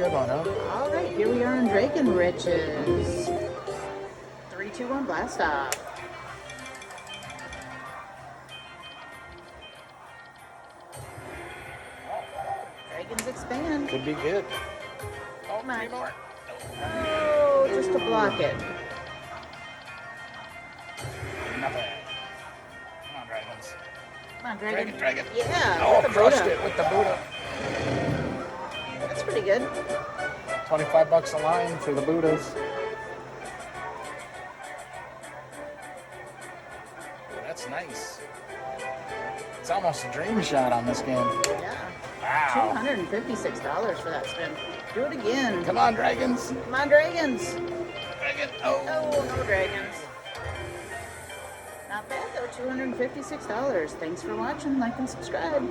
Good one, huh? All right, here we are in Dragon Riches. 3, 2, 1, blast off. Dragons expand. Could be good. Oh my. Oh, just to block it. Nothing. Come on, dragons. Come on, dragon. Dragon. Yeah. Oh, with the crushed Buddha. it with the Buddha. That's pretty good. $25 a line for the Buddhas. That's nice. It's almost a dream shot on this game. Yeah. Wow. $256 for that spin. Do it again. Come on, dragons. Come on, dragons. Dragon. Oh. Oh, no dragons. Not bad though, $256. Thanks for watching. Like and subscribe.